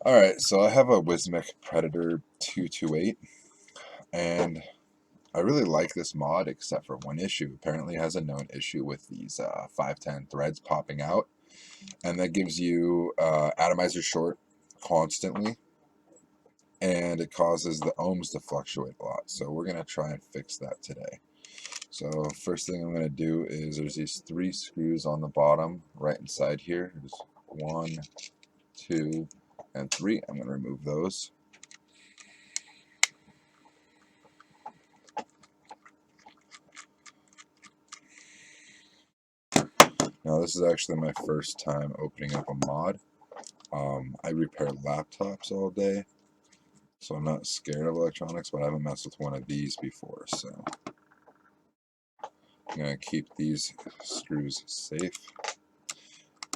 Alright, so I have a Wismec Predator 228, and I really like this mod except for one issue. Apparently it has a known issue with these 510 threads popping out, and that gives you Atomizer short constantly, and it causes the ohms to fluctuate a lot. So we're going to try and fix that today. So first thing I'm going to do is there's these 3 screws on the bottom right inside here. There's 1, 2, and 3. I'm going to remove those. Now this is actually my first time opening up a mod. I repair laptops all day, so I'm not scared of electronics, but I haven't messed with one of these before, so I'm going to keep these screws safe.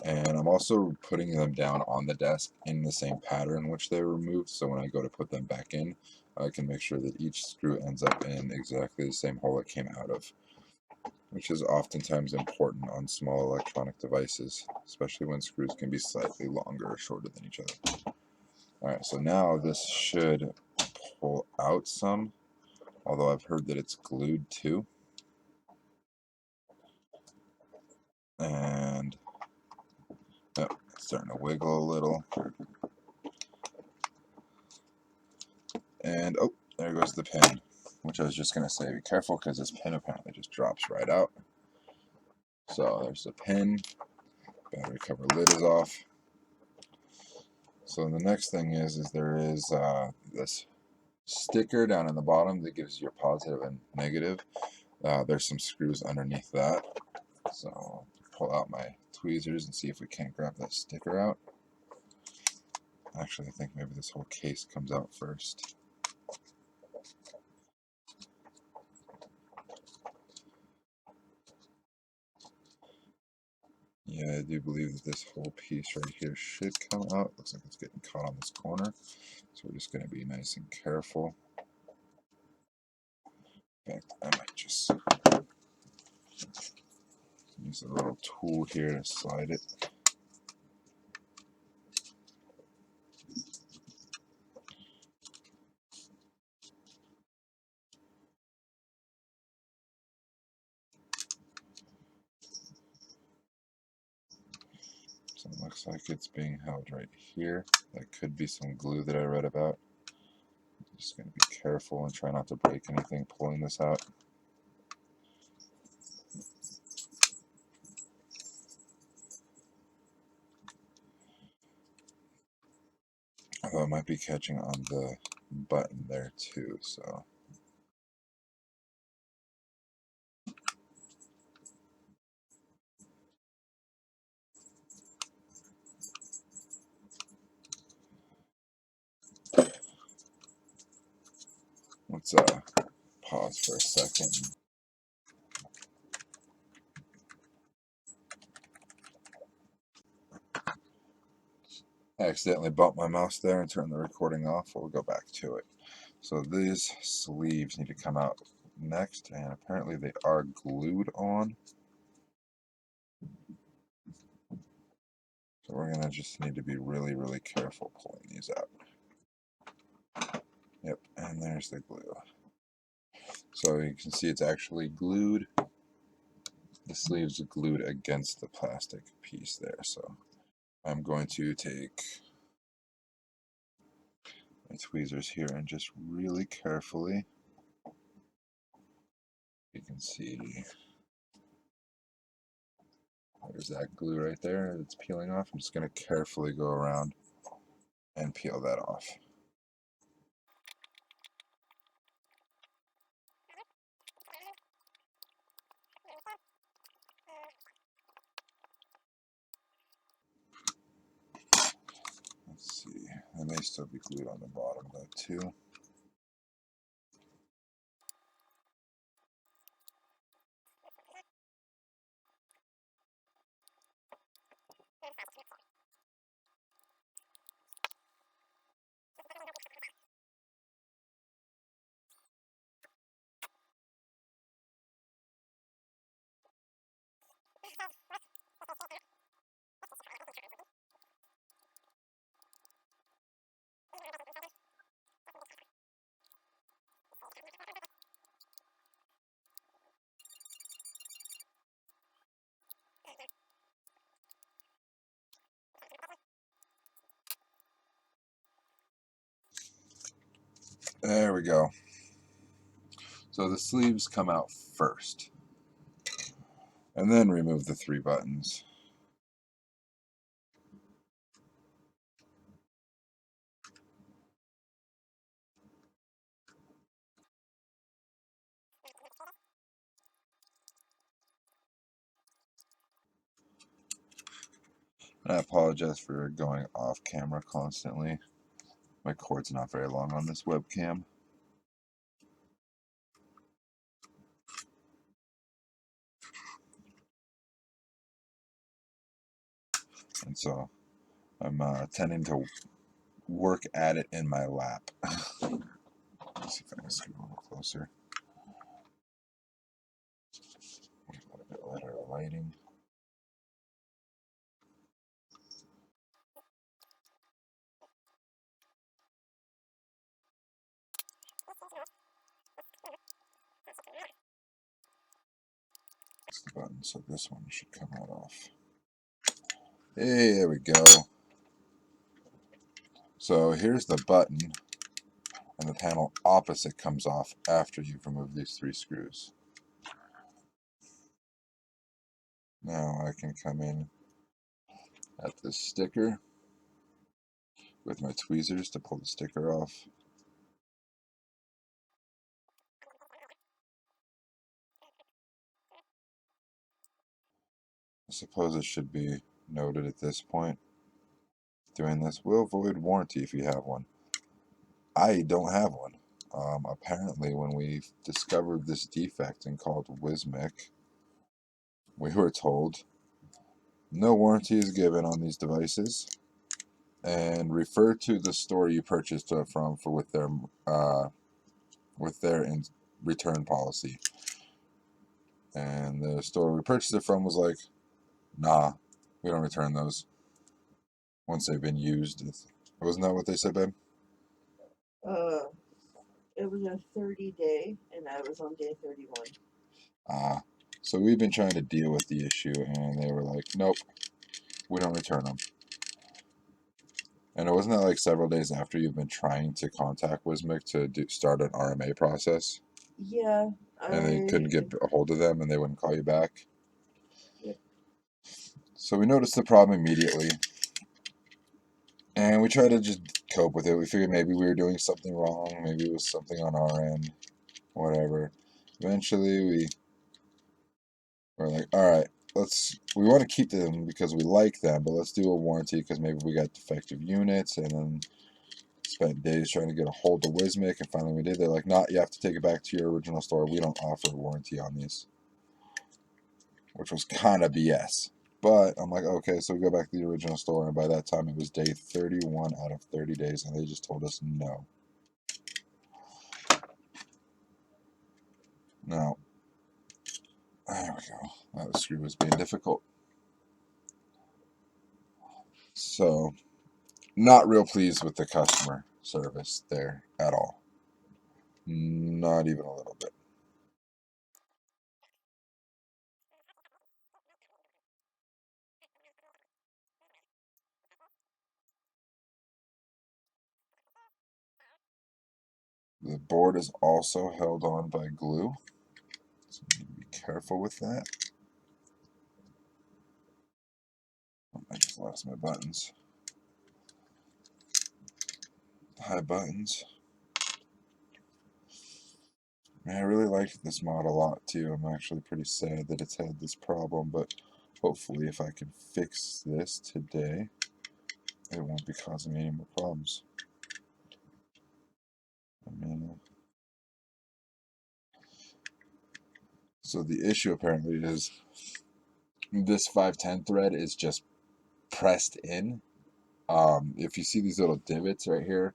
And I'm also putting them down on the desk in the same pattern which they were removed, so when I go to put them back in, I can make sure that each screw ends up in exactly the same hole it came out of, which is oftentimes important on small electronic devices, especially when screws can be slightly longer or shorter than each other. Alright, so now this should pull out some, although I've heard that it's glued too. And oh, it's starting to wiggle a little. And oh, there goes the pin, which I was just going to say, be careful because this pin apparently just drops right out. So there's the pin, battery cover lid is off. So the next thing is there is this sticker down in the bottom that gives you a positive and negative. There's some screws underneath that. So I'll pull out my tweezers and see if we can't grab that sticker out. Actually, I think maybe this whole case comes out first. Yeah, I do believe that this whole piece right here should come out. Looks like it's getting caught on this corner. So we're just going to be nice and careful. In fact, I might just use a little tool here to slide it. So it looks like it's being held right here. That could be some glue that I read about. Just going to be careful and try not to break anything pulling this out. Although it might be catching on the button there too, so. Let's pause for a second. I accidentally bumped my mouse there and turned the recording off. We'll go back to it. So these sleeves need to come out next, and apparently they are glued on. So we're going to just need to be really, really careful pulling these out. Yep, and there's the glue. So you can see it's actually glued. The sleeves are glued against the plastic piece there. So I'm going to take my tweezers here and just really carefully, you can see there's that glue right there that's peeling off. I'm just going to carefully go around and peel that off. Let's see, it may still be glued on the bottom though too. There we go. So the sleeves come out first, and then remove the 3 buttons. And I apologize for going off camera constantly. My cord's not very long on this webcam. And so I'm tending to work at it in my lap. Let's see if I can scoot a little closer. A bit better lighting. It's the button, so this one should come right off. Hey, there we go. So here's the button, and the panel opposite comes off after you've removed these 3 screws. Now I can come in at this sticker with my tweezers to pull the sticker off. I suppose it should be noted at this point, doing this will void warranty if you have one. I don't have one. Apparently, when we discovered this defect and called Wismec, we were told no warranty is given on these devices, and refer to the store you purchased it from for with their return policy. And the store we purchased it from was like, nah, we don't return those once they've been used. Wasn't that what they said, babe? It was a 30-day, and I was on day 31. So we've been trying to deal with the issue, and they were like, nope, we don't return them. And it wasn't that like several days after you've been trying to contact Wismec to start an RMA process? Yeah. And they couldn't get a hold of them, and they wouldn't call you back? Yep. So we noticed the problem immediately, and we tried to just cope with it. We figured maybe we were doing something wrong, maybe it was something on our end, whatever. Eventually, we were like, all right, we want to keep them because we like them, but let's do a warranty because maybe we got defective units. And then spent days trying to get a hold of Wismec, and finally we did. They're like, nah, you have to take it back to your original store. We don't offer a warranty on these, which was kind of BS. But I'm like, okay, so we go back to the original store, and by that time it was day 31 out of 30 days, and they just told us no. Now, there we go. That screw was being difficult. So, not real pleased with the customer service there at all. Not even a little bit. The board is also held on by glue, so you need to be careful with that. I just lost my buttons. High buttons. Man, I really like this mod a lot too. I'm actually pretty sad that it's had this problem, but hopefully if I can fix this today, it won't be causing me any more problems. So the issue apparently is this 510 thread is just pressed in. If you see these little divots right here,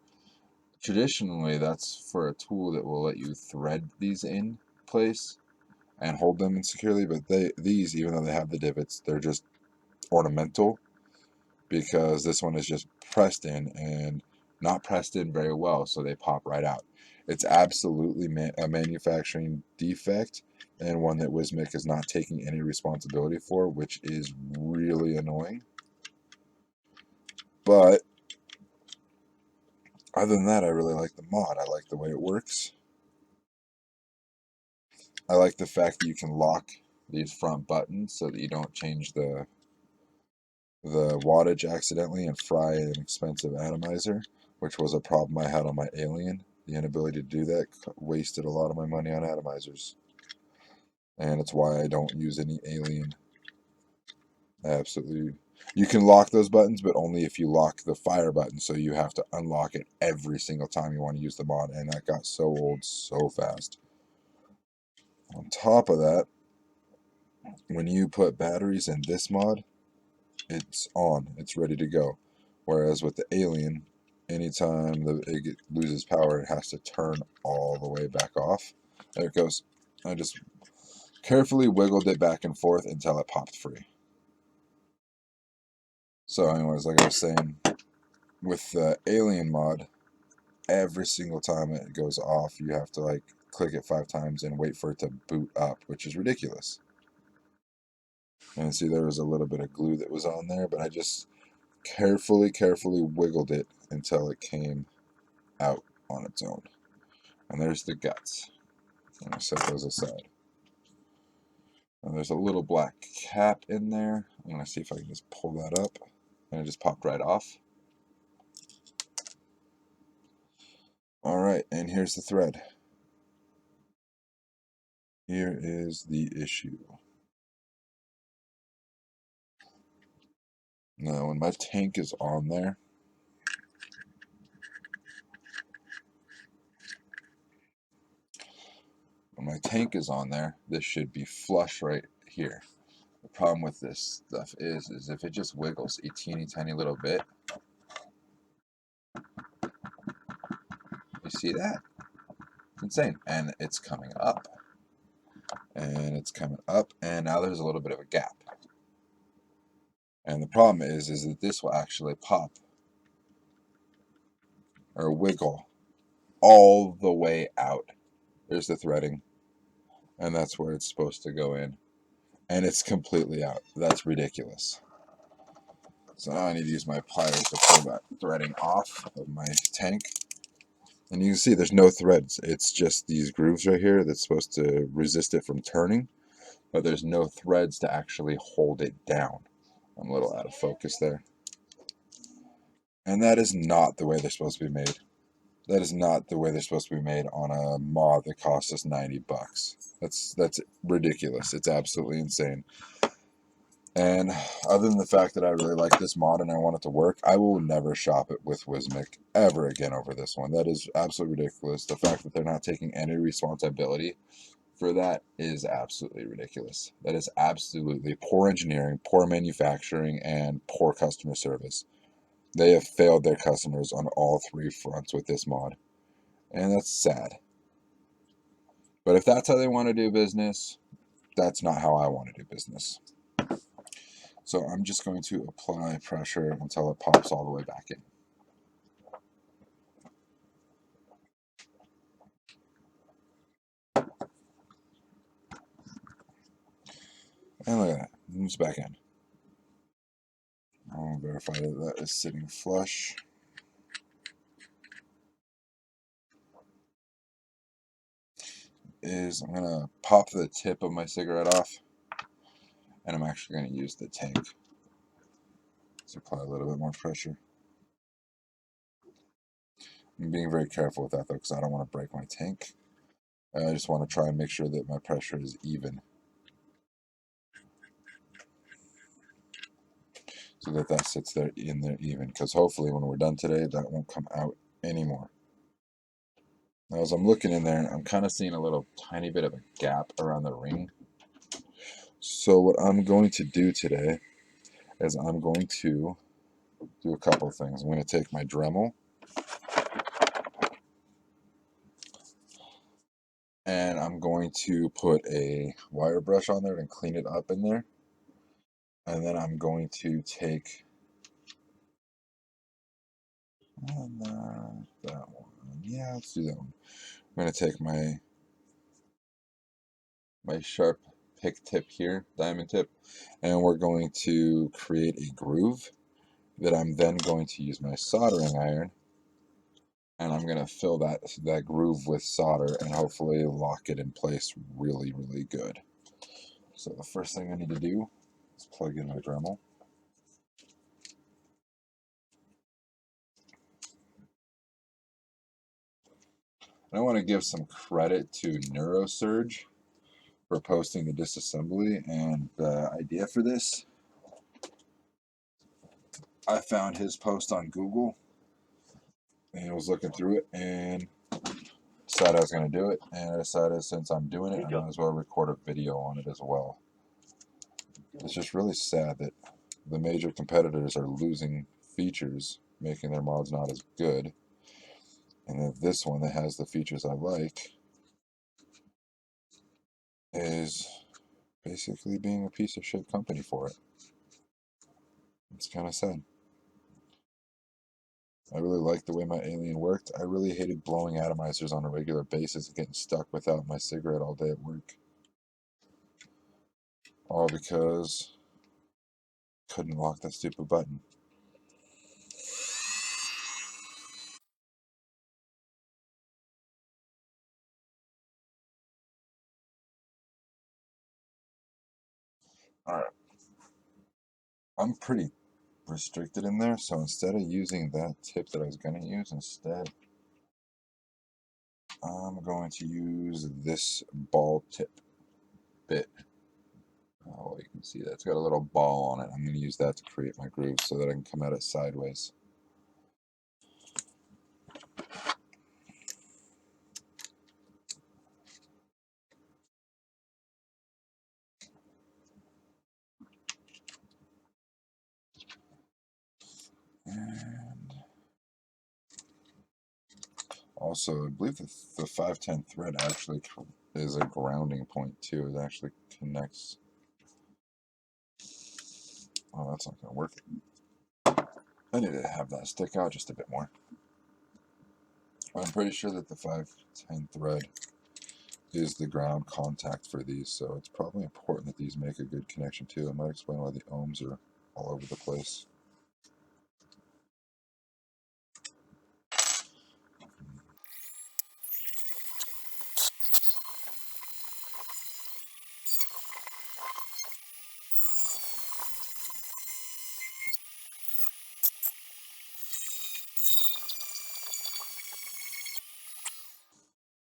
traditionally that's for a tool that will let you thread these in place and hold them in securely, but these, even though they have the divots, they're just ornamental, because this one is just pressed in and not pressed in very well, so they pop right out. It's absolutely a manufacturing defect, and one that Wismec is not taking any responsibility for, which is really annoying. But Other than that, I really like the mod. I like the way it works. I like the fact that you can lock these front buttons so that you don't change the wattage accidentally and fry an expensive atomizer, which was a problem I had on my Alien. The inability to do that wasted a lot of my money on atomizers, and it's why I don't use any Alien. Absolutely. You can lock those buttons, but only if you lock the fire button, so you have to unlock it every single time you want to use the mod, and that got so old so fast. On top of that, when you put batteries in this mod, it's on, it's ready to go. Whereas with the Alien, anytime it loses power, it has to turn all the way back off. There it goes. I just carefully wiggled it back and forth until it popped free. So anyways, like I was saying, with the Alien mod, every single time it goes off, you have to like click it 5 times and wait for it to boot up, which is ridiculous. And see, there was a little bit of glue that was on there, but I just carefully wiggled it until it came out on its own. And there's the guts. I'm gonna set those aside. And there's a little black cap in there. I'm gonna see if I can just pull that up. And it just popped right off. Alright, and here's the thread. Here is the issue. Now, when my tank is on there, this should be flush right here. The problem with this stuff is if it just wiggles a teeny tiny little bit, you see that? It's insane. And it's coming up. And it's coming up, and now there's a little bit of a gap. And the problem is that this will actually pop or wiggle all the way out. There's the threading, and that's where it's supposed to go in. And it's completely out. That's ridiculous. So now I need to use my pliers to pull that threading off of my tank. And you can see there's no threads. It's just these grooves right here that's supposed to resist it from turning. But there's no threads to actually hold it down. I'm a little out of focus there. And that is not the way they're supposed to be made. That is not the way they're supposed to be made on a mod that costs us $90. That's ridiculous. It's absolutely insane. And other than the fact that I really like this mod and I want it to work, I will never shop it with Wismec ever again over this one. That is absolutely ridiculous. The fact that they're not taking any responsibility for that is absolutely ridiculous. That is absolutely poor engineering, poor manufacturing, and poor customer service. They have failed their customers on all 3 fronts with this mod. And that's sad. But if that's how they want to do business, that's not how I want to do business. So I'm just going to apply pressure until it pops all the way back in. And look at that, it moves back in. I'll verify that that is sitting flush. I'm going to pop the tip of my cigarette off, and I'm actually going to use the tank to apply a little bit more pressure. I'm being very careful with that though, because I don't want to break my tank. I just want to try and make sure that my pressure is even, so that that sits there in there even, because hopefully when we're done today, that won't come out anymore. Now, as I'm looking in there, I'm kind of seeing a little tiny bit of a gap around the ring. So what I'm going to do today is I'm going to do a couple of things. I'm going to take my Dremel and I'm going to put a wire brush on there and clean it up in there. And then I'm going to take that one. Yeah, let's do that one. I'm going to take my sharp pick tip here, diamond tip, and we're going to create a groove that I'm then going to use my soldering iron and I'm gonna fill that groove with solder and hopefully lock it in place really, really good. So the first thing I need to do is plug in my Dremel. And I want to give some credit to Neurosurge for posting the disassembly, and the idea for this, I found his post on Google and I was looking through it and decided I was going to do it, and I decided since I'm doing it, I might as well record a video on it as well. It's just really sad that the major competitors are losing features, making their mods not as good, and that this one that has the features I like is basically being a piece of shit company for it. It's kind of sad. I really liked the way my alien worked. I really hated blowing atomizers on a regular basis and getting stuck without my cigarette all day at work. All because I couldn't lock that stupid button. Alright. I'm pretty restricted in there, so instead of using that tip that I was going to use, instead I'm going to use this ball tip bit. Oh, you can see that it's got a little ball on it. I'm going to use that to create my groove so that I can come at it sideways. And also, I believe the 510 thread actually is a grounding point too. It actually connects. Oh, that's not going to work. I need to have that stick out just a bit more. I'm pretty sure that the 510 thread is the ground contact for these, so it's probably important that these make a good connection too. It might explain why the ohms are all over the place.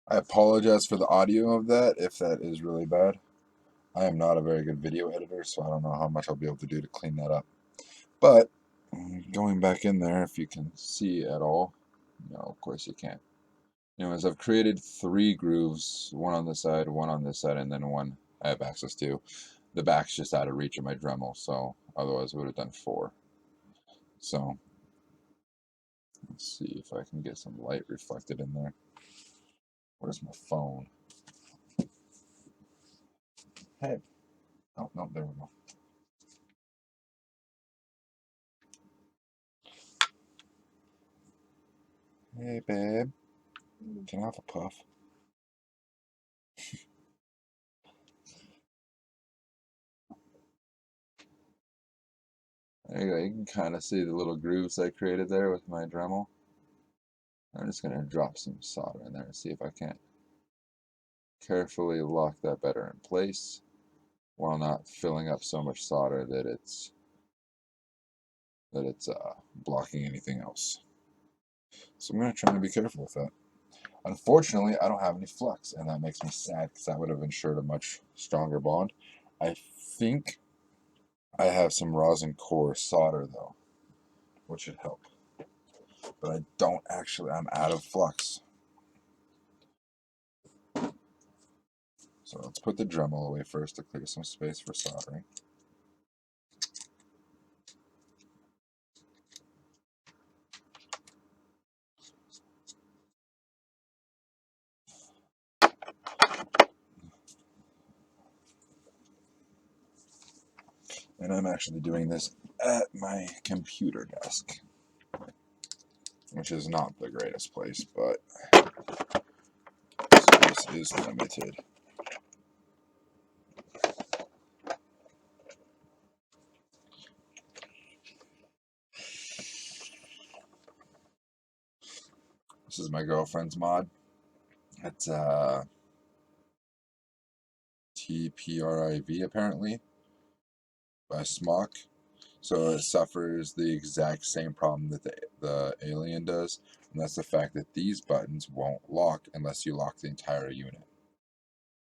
I apologize for the audio of that if that is really bad. I am not a very good video editor, so I don't know how much I'll be able to do to clean that up. But going back in there, if you can see at all, no, of course you can't. Anyways, I've created 3 grooves, one on this side, one on this side, and then one I have access to. The back's just out of reach of my Dremel, so otherwise I would have done 4. So let's see if I can get some light reflected in there. Where's my phone? Hey. Oh, no, there we go. Hey, babe. Can I have a puff? There you go. You can kind of see the little grooves I created there with my Dremel. I'm just going to drop some solder in there and see if I can't carefully lock that better in place while not filling up so much solder that it's blocking anything else. So I'm going to try to be careful with that. Unfortunately, I don't have any flux, and that makes me sad because that would have ensured a much stronger bond. I think I have some rosin core solder though, which should help. But I don't actually, I'm out of flux. So let's put the Dremel away first to clear some space for soldering. And I'm actually doing this at my computer desk, which is not the greatest place, but space is limited. This is my girlfriend's mod. It's TPRIV apparently by Smock. So it suffers the exact same problem that the Alien does, and that's the fact that these buttons won't lock unless you lock the entire unit.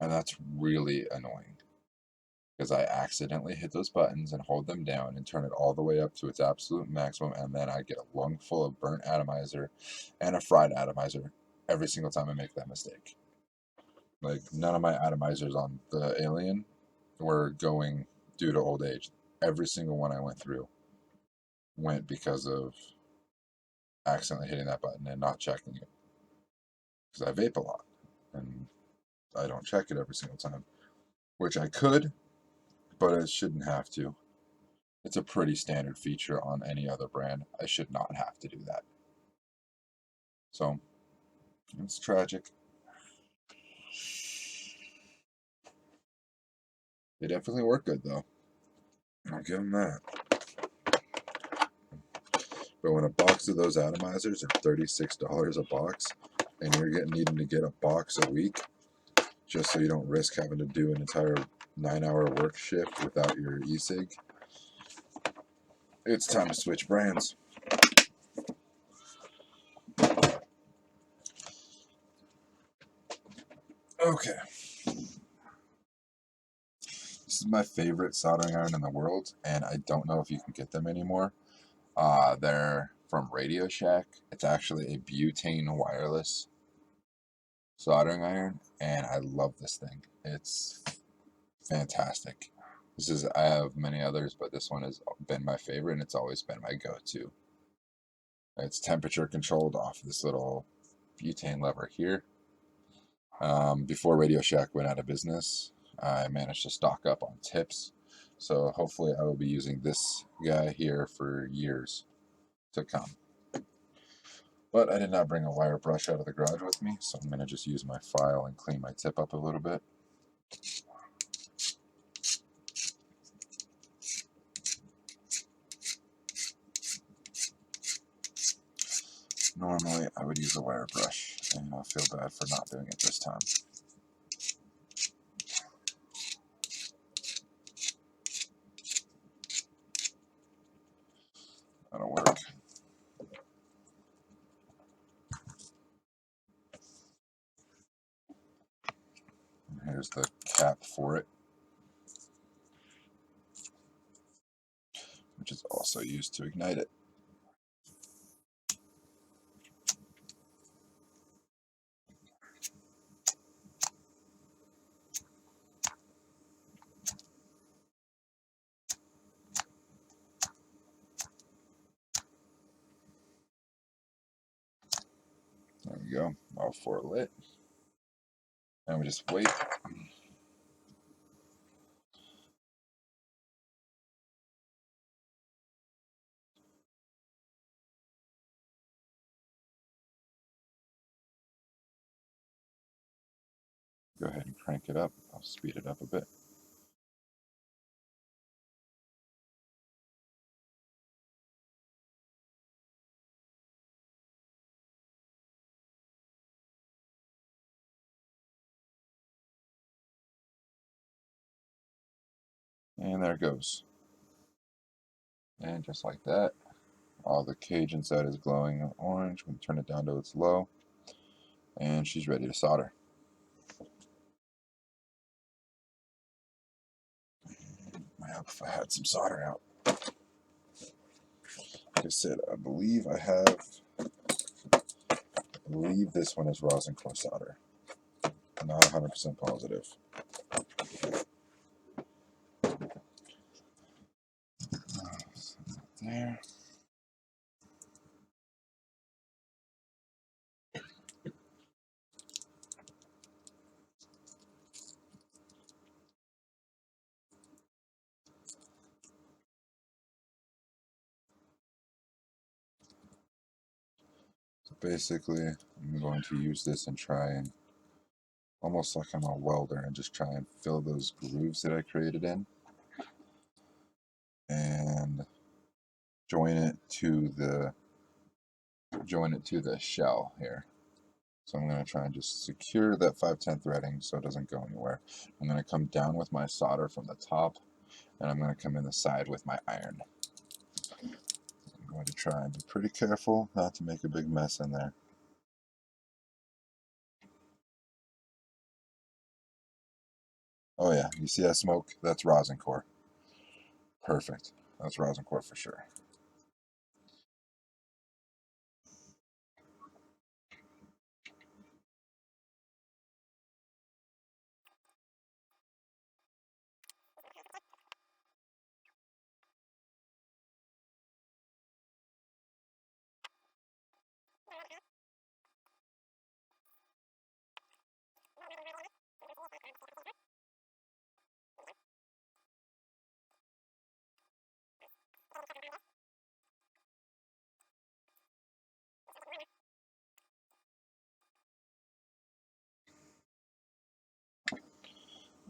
And that's really annoying, because I accidentally hit those buttons and hold them down and turn it all the way up to its absolute maximum, and then I get a lung full of burnt atomizer and a fried atomizer every single time I make that mistake. Like, none of my atomizers on the Alien were going due to old age. Every single one I went through went because of accidentally hitting that button and not checking it. Because I vape a lot and I don't check it every single time, which I could, but I shouldn't have to. It's a pretty standard feature on any other brand. I should not have to do that. So, it's tragic. They definitely work good though. I'll give them that. But when a box of those atomizers are $36 a box, and you're needing to get a box a week, just so you don't risk having to do an entire 9-hour work shift without your e-cig, it's time to switch brands. Okay. This is my favorite soldering iron in the world, and I don't know if you can get them anymore. They're from Radio Shack. It's actually a butane wireless soldering iron, and I love this thing. It's fantastic. I have many others, but this one has been my favorite, and it's always been my go-to. It's temperature controlled off this little butane lever here. Before Radio Shack went out of business, I managed to stock up on tips. So hopefully I will be using this guy here for years to come. But I did not bring a wire brush out of the garage with me, so I'm going to just use my file and clean my tip up a little bit. Normally I would use a wire brush, and I feel bad for not doing it this time. That'll work. And here's the cap for it, which is also used to ignite it. There we go, all four lit. And we just wait. Go ahead and crank it up. I'll speed it up a bit. And there it goes. And just like that, all the cage inside is glowing orange. We can turn it down to its low. And she's ready to solder. I hope if I had some solder out. Like I said, I believe this one is rosin core solder. I'm not 100% positive. There. So basically, I'm going to use this and try and, almost like I'm a welder, and just try and fill those grooves that I created in, and join it to the shell here. So I'm going to try and just secure that 5/10 threading so it doesn't go anywhere. I'm going to come down with my solder from the top, and I'm going to come in the side with my iron. I'm going to try and be pretty careful not to make a big mess in there. Oh yeah, you see that smoke? That's rosin core. Perfect. That's rosin core for sure.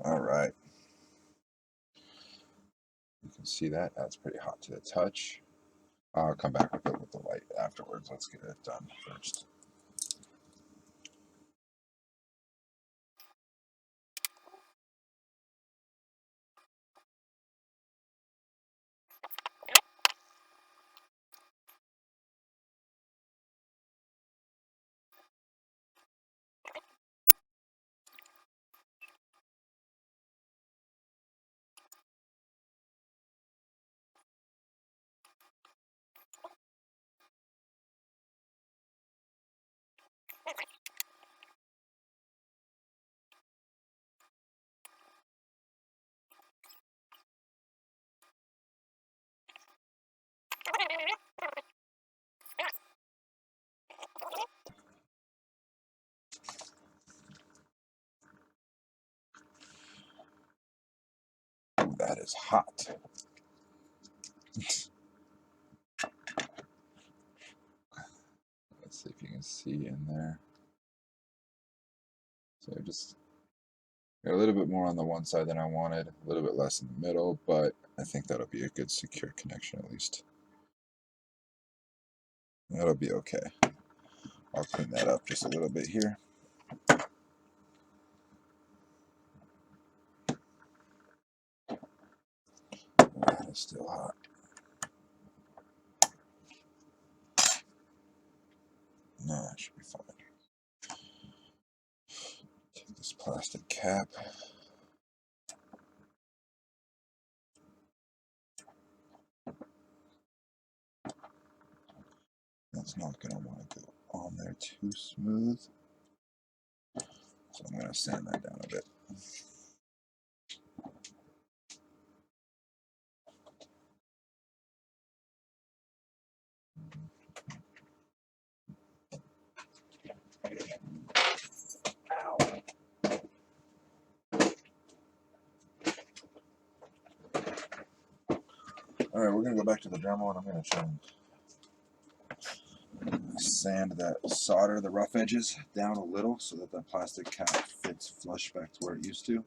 All right. You can see that. That's pretty hot to the touch. I'll come back with it with the light afterwards. Let's get it done first. That is hot. Let's see if you can see in there. So just got a little bit more on the one side than I wanted, a little bit less in the middle, but I think that'll be a good secure connection at least. That'll be okay. I'll clean that up just a little bit here. That is still hot. No, that should be fine. Take this plastic cap. That's not going to want to go on there too smooth. So I'm going to sand that down a bit. All right, we're going to go back to the Dremel, and I'm going to try and sand that solder, the rough edges, down a little so that the plastic cap fits flush back to where it used to.